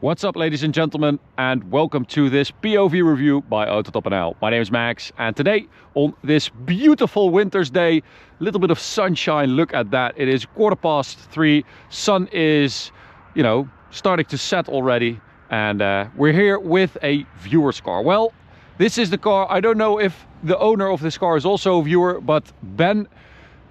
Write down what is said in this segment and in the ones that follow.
What's up, ladies and gentlemen, and welcome to this POV review by Autobahn. My name is Max, and today on this beautiful winter's day, a little bit of sunshine, look at that. It is 3:15, sun is, starting to set already, and we're here with a viewer's car. Well, this is the car. I don't know if the owner of this car is also a viewer, but Ben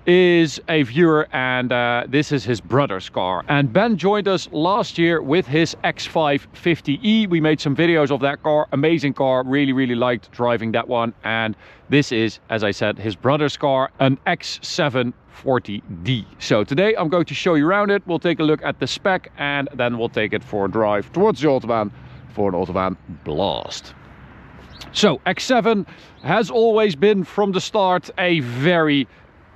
is a viewer, and this is his brother's car. And Ben joined us last year with his X5 50e. We made some videos of that car. Amazing car, really liked driving that one. And this is, as I said, his brother's car, an X7 40D. So today I'm going to show you around it. We'll take a look at the spec, and then we'll take it for a drive towards the Autobahn for an Autobahn blast. So X7 has always been from the start a very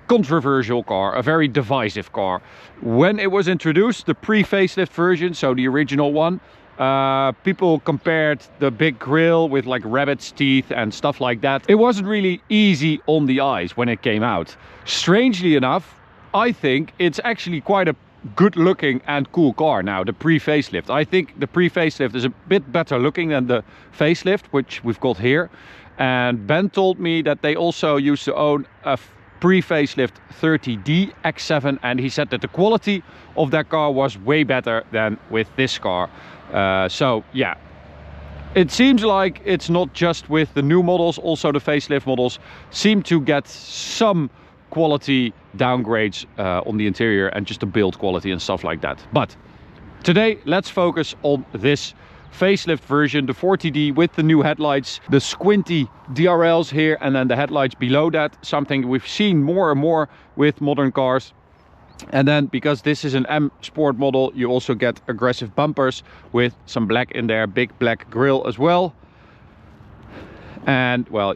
controversial car, a very divisive car. When it was introduced, the pre-facelift version, so the original one, people compared the big grille with like rabbit's teeth and stuff like that. It wasn't really easy on the eyes when it came out. Strangely enough, I think it's actually quite a good looking and cool car now, the pre-facelift. I think the pre-facelift is a bit better looking than the facelift, which we've got here. And Ben told me that they also used to own a pre-facelift 30D X7, and he said that the quality of that car was way better than with this car. So yeah, it seems like it's not just with the new models, also the facelift models seem to get some quality downgrades on the interior and just the build quality and stuff like that. But today let's focus on this facelift version, the 40D, with the new headlights, the squinty DRLs here, and then the headlights below that, something we've seen more and more with modern cars. And then, because this is an M Sport model, you also get aggressive bumpers with some black in there, big black grille as well. And well,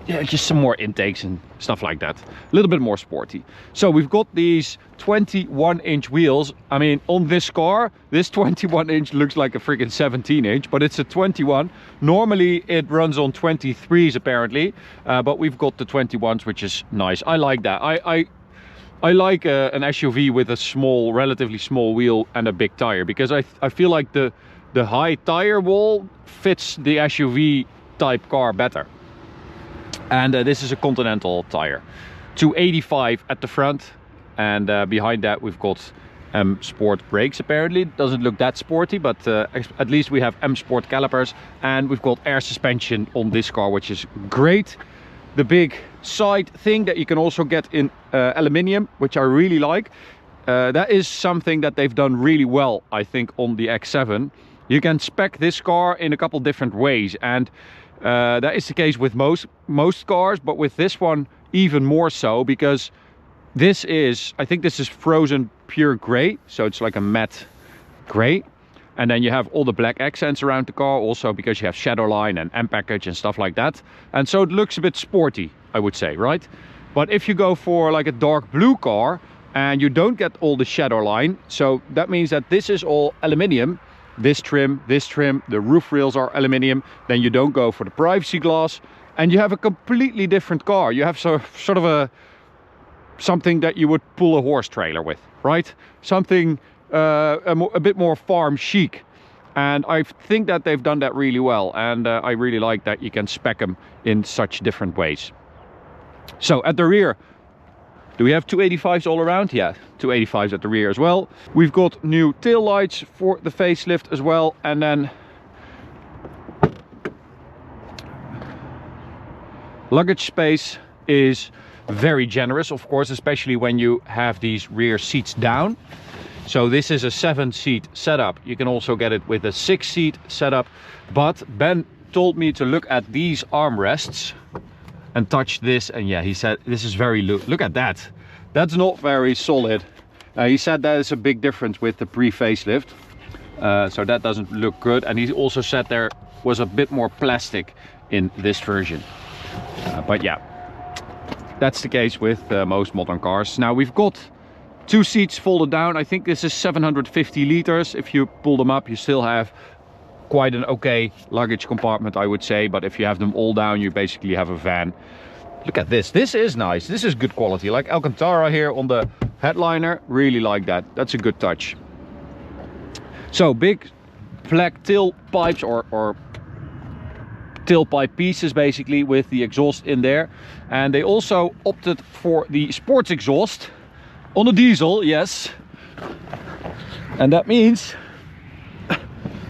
yeah, just some more intakes and stuff like that, a little bit more sporty. So we've got these 21-inch wheels. I mean, on this car, this 21-inch looks like a freaking 17-inch, but it's a 21. Normally it runs on 23s apparently, but we've got the 21s, which is nice. I like that. I like an SUV with a small, relatively small wheel and a big tire, because I feel like the high tire wall fits the SUV type car better. And this is a Continental tire, 285 at the front, and behind that we've got M Sport brakes. Apparently it doesn't look that sporty, but at least we have M Sport calipers, and we've got air suspension on this car, which is great. The big side thing that you can also get in aluminium, which I really like. That is something that they've done really well, I think, on the X7. You can spec this car in a couple different ways, and that is the case with most cars, but with this one even more so, because this is, I think this is frozen pure gray, so it's like a matte gray. And then you have all the black accents around the car, also because you have shadow line and M package and stuff like that. And so it looks a bit sporty, I would say, right? But if you go for like a dark blue car and you don't get all the shadow line, so that means that this is all aluminium. This trim, the roof rails are aluminium, then you don't go for the privacy glass, and you have a completely different car. You have sort of something that you would pull a horse trailer with, right? Something a bit more farm chic. And I think that they've done that really well, and I really like that you can spec them in such different ways. So at the rear, do we have 285s all around? Yeah, 285s at the rear as well. We've got new tail lights for the facelift as well, and then luggage space is very generous, of course, especially when you have these rear seats down. So this is a 7-seat setup. You can also get it with a 6-seat setup, but Ben told me to look at these armrests and touch this, and yeah, he said this is very look at that. That's not very solid. He said that is a big difference with the pre-facelift, so that doesn't look good. And he also said there was a bit more plastic in this version, but yeah, that's the case with most modern cars. Now we've got 2 seats folded down. I think this is 750 liters. If you pull them up, you still have quite an okay luggage compartment, I would say. But if you have them all down, you basically have a van. Look at this. This is nice. This is good quality. Like Alcantara here on the headliner. Really like that. That's a good touch. So big black tailpipes or tailpipe pieces basically with the exhaust in there, and they also opted for the sports exhaust on a diesel, yes, and that means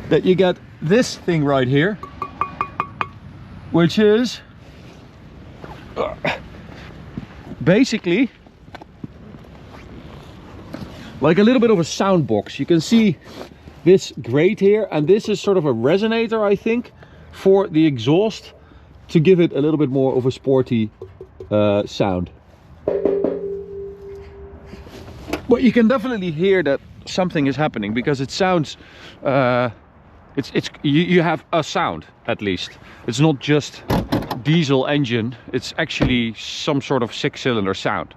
that you get this thing right here, which is basically like a little bit of a sound box. You can see this grate here, and this is sort of a resonator, I think, for the exhaust to give it a little bit more of a sporty sound. But you can definitely hear that something is happening, because it sounds you have a sound, at least. It's not just diesel engine, it's actually some sort of 6-cylinder sound,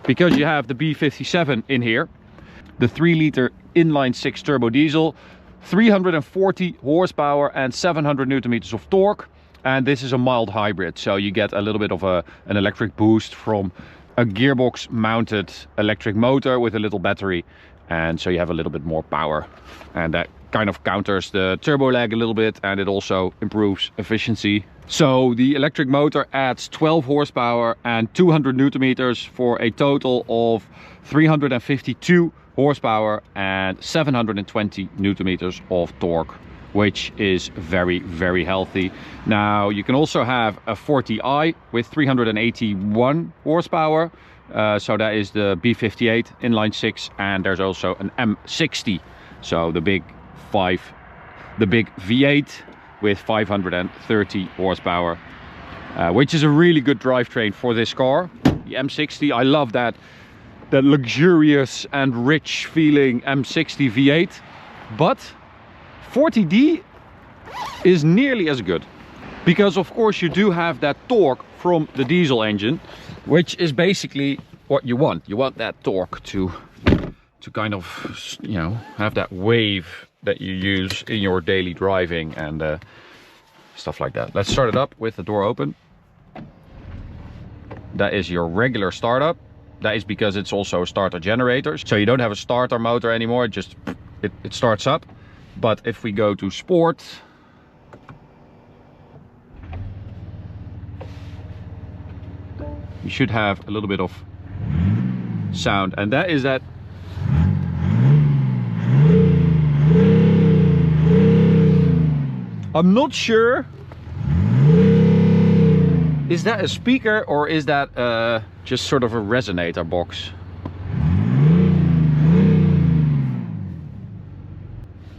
because you have the B57 in here, the 3-liter inline 6 turbo diesel, 340 horsepower and 700 newton meters of torque, and this is a mild hybrid, so you get a little bit of an electric boost from a gearbox mounted electric motor with a little battery, and so you have a little bit more power, and that kind of counters the turbo lag a little bit, and it also improves efficiency. So the electric motor adds 12 horsepower and 200 newton meters for a total of 352 horsepower and 720 newton meters of torque, which is very, very healthy. Now you can also have a 40i with 381 horsepower, so that is the B58 inline 6, and there's also an M60, so the big V8 with 530 horsepower, which is a really good drivetrain for this car. The M60, I love that luxurious and rich feeling M60 V8, but 40D is nearly as good, because of course you do have that torque from the diesel engine, which is basically what you want. You want that torque to kind of, you know, have that wave that you use in your daily driving and stuff like that. Let's start it up with the door open. That is your regular startup. That is because it's also a starter generator, so you don't have a starter motor anymore, it starts up. But if we go to sport, you should have a little bit of sound, and that is that I'm not sure, is that a speaker or is that just sort of a resonator box?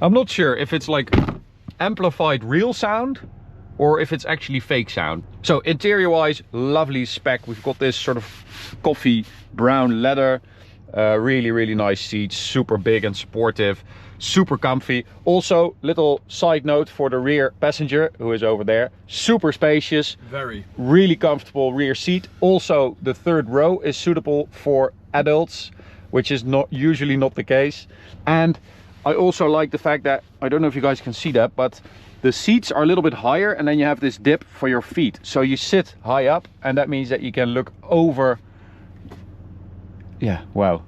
I'm not sure if it's like amplified real sound or if it's actually fake sound. So interior wise, lovely spec. We've got this sort of coffee brown leather, really nice seats, super big and sportive, super comfy. Also, little side note for the rear passenger who is over there, super spacious, really comfortable rear seat. Also, the third row is suitable for adults, which is usually not the case. And I also like the fact that, I don't know if you guys can see that, but the seats are a little bit higher, and then you have this dip for your feet, so you sit high up, and that means that you can look over. Yeah, wow,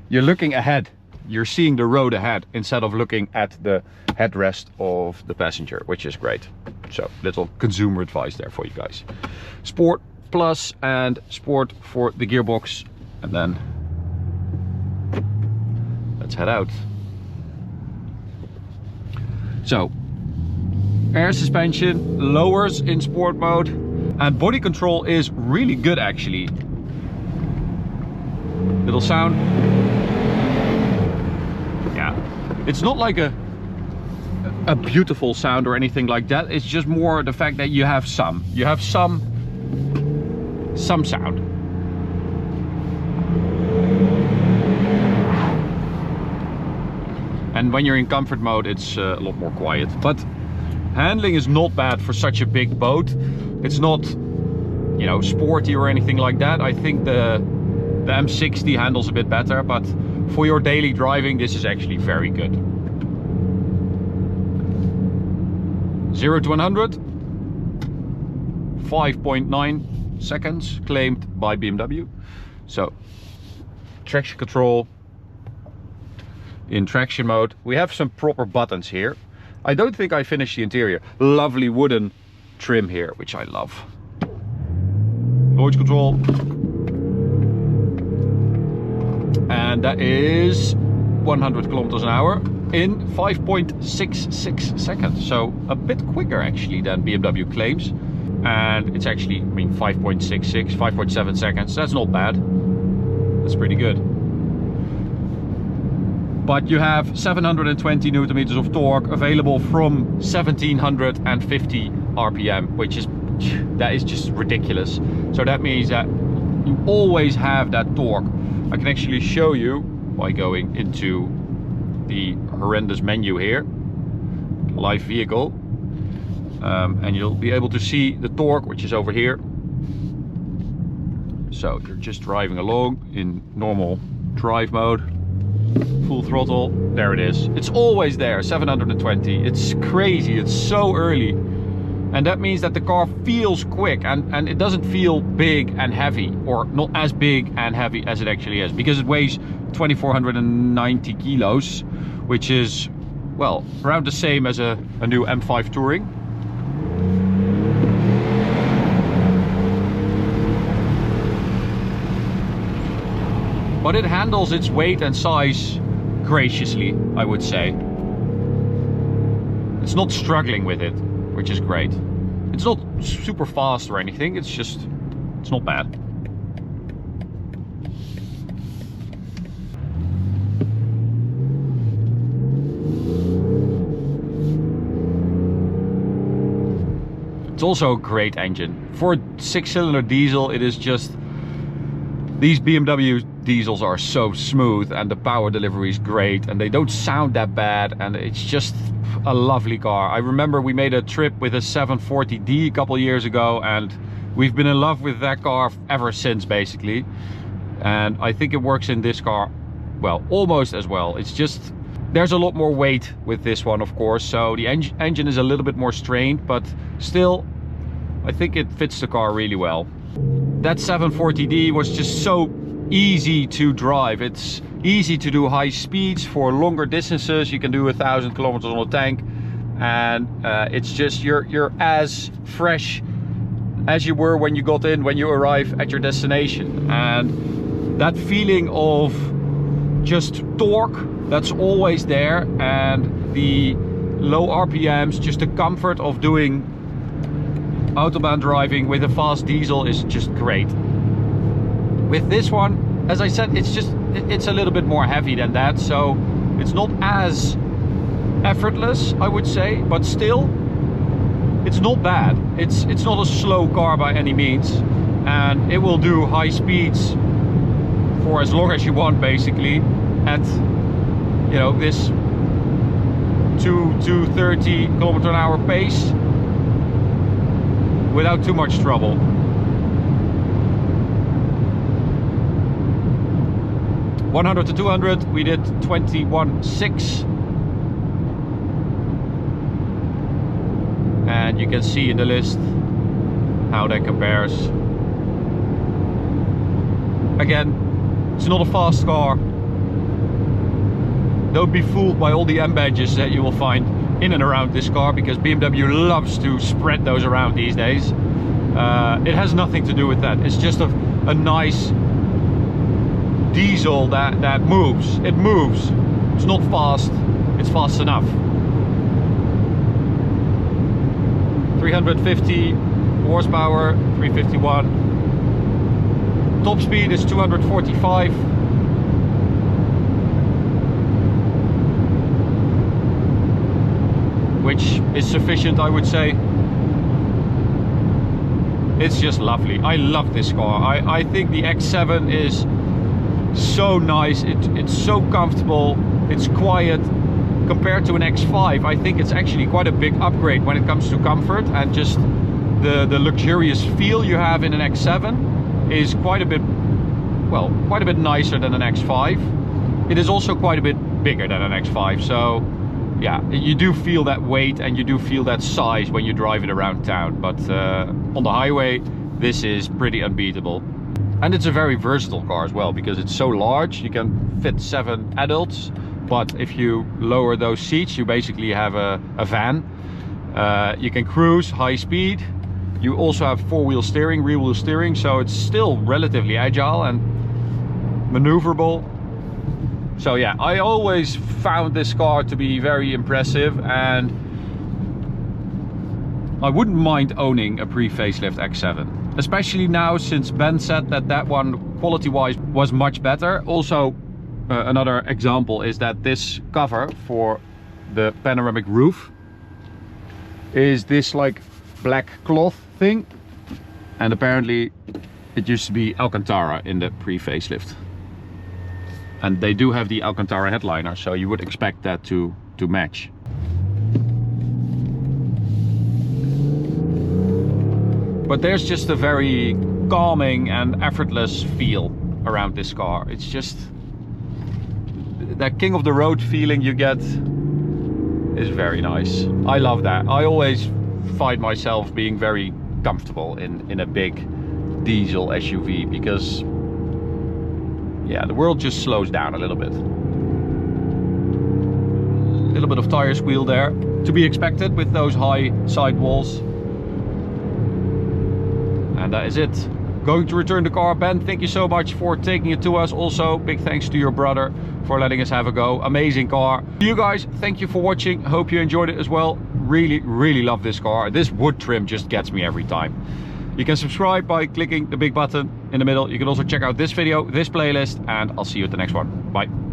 you're looking ahead, you're seeing the road ahead instead of looking at the headrest of the passenger, which is great. So little consumer advice there for you guys. Sport plus and sport for the gearbox, and then let's head out. So air suspension lowers in sport mode, and body control is really good actually. Little sound. Yeah, it's not like a beautiful sound or anything like that. It's just more the fact that you have some sound. And when you're in comfort mode, it's a lot more quiet. But handling is not bad for such a big boat. It's not, you know, sporty or anything like that. I think the M60 handles a bit better, but for your daily driving, this is actually very good. 0 to 100, 5.9 seconds claimed by BMW. So traction control, in traction mode. We have some proper buttons here. I don't think I finished the interior. Lovely wooden trim here, which I love. Launch control. And that is 100 kilometers an hour in 5.66 seconds. So a bit quicker actually than BMW claims. And it's actually, I mean, 5.66, 5.7 seconds. That's not bad. That's pretty good. But you have 720 Newton meters of torque available from 1750 RPM, which is, that is just ridiculous. So that means that you always have that torque. I can actually show you by going into the horrendous menu here, live vehicle, and you'll be able to see the torque, which is over here. So you're just driving along in normal drive mode, full throttle, there it is. It's always there, 720. It's crazy, it's so early. And that means that the car feels quick and it doesn't feel big and heavy, or not as big and heavy as it actually is, because it weighs 2490 kilos, which is, well, around the same as a new M5 Touring. But it handles its weight and size graciously, I would say. It's not struggling with it, which is great. It's not super fast or anything, it's just, it's not bad. It's also a great engine. For a 6-cylinder diesel, it is just, these BMW diesels are so smooth and the power delivery is great and they don't sound that bad, and it's just a lovely car. I remember we made a trip with a 740D a couple years ago, and we've been in love with that car ever since, basically. And I think it works in this car, well, almost as well. It's just, there's a lot more weight with this one, of course, so the engine is a little bit more strained, but still, I think it fits the car really well. That 740D was just so easy to drive. It's easy to do high speeds for longer distances. You can do 1,000 kilometers on a tank, and it's just, you're as fresh as you were when you got in, when you arrive at your destination. And that feeling of just torque, that's always there, and the low RPMs, just the comfort of doing Autobahn driving with a fast diesel is just great. With this one, as I said, it's a little bit more heavy than that, so it's not as effortless, I would say, but still, it's not bad. It's not a slow car by any means, and it will do high speeds for as long as you want, basically, at, you know, this 230 kilometer an hour pace without too much trouble. One 100 to 200 we did 21.6, and you can see in the list how that compares. Again, it's not a fast car. Don't be fooled by all the M badges that you will find in and around this car, because BMW loves to spread those around these days. It has nothing to do with that. It's just a nice diesel that moves. It moves. It's not fast. It's fast enough. 350 horsepower, 351. Top speed is 245. Which is sufficient, I would say. It's just lovely. I love this car. I think the X7 is so nice. It's so comfortable. It's quiet. Compared to an X5, I think it's actually quite a big upgrade when it comes to comfort, and just the luxurious feel you have in an X7 is quite a bit, well, quite a bit nicer than an X5. It is also quite a bit bigger than an X5, so yeah, you do feel that weight and you do feel that size when you drive it around town, but on the highway this is pretty unbeatable. And it's a very versatile car as well, because it's so large. You can fit 7 adults but if you lower those seats, you basically have a van. You can cruise high speed. You also have four-wheel steering, rear-wheel steering, so it's still relatively agile and maneuverable. So yeah, I always found this car to be very impressive, and I wouldn't mind owning a pre-facelift X7. Especially now, since Ben said that that one quality-wise was much better. Also, another example is that this cover for the panoramic roof is this like black cloth thing, and apparently it used to be Alcantara in the pre-facelift. And they do have the Alcantara headliner, so you would expect that to match. But there's just a very calming and effortless feel around this car. It's just that king of the road feeling you get is very nice. I love that. I always find myself being very comfortable in a big diesel SUV, because yeah, the world just slows down a little bit. A little bit of tire squeal there, to be expected with those high sidewalls. And that is it. Going to return the car. Ben, thank you so much for taking it to us. Also, big thanks to your brother for letting us have a go. Amazing car. You guys, thank you for watching. Hope you enjoyed it as well. Really, really love this car. This wood trim just gets me every time. You can subscribe by clicking the big button in the middle. You can also check out this video, this playlist, and I'll see you at the next one. Bye.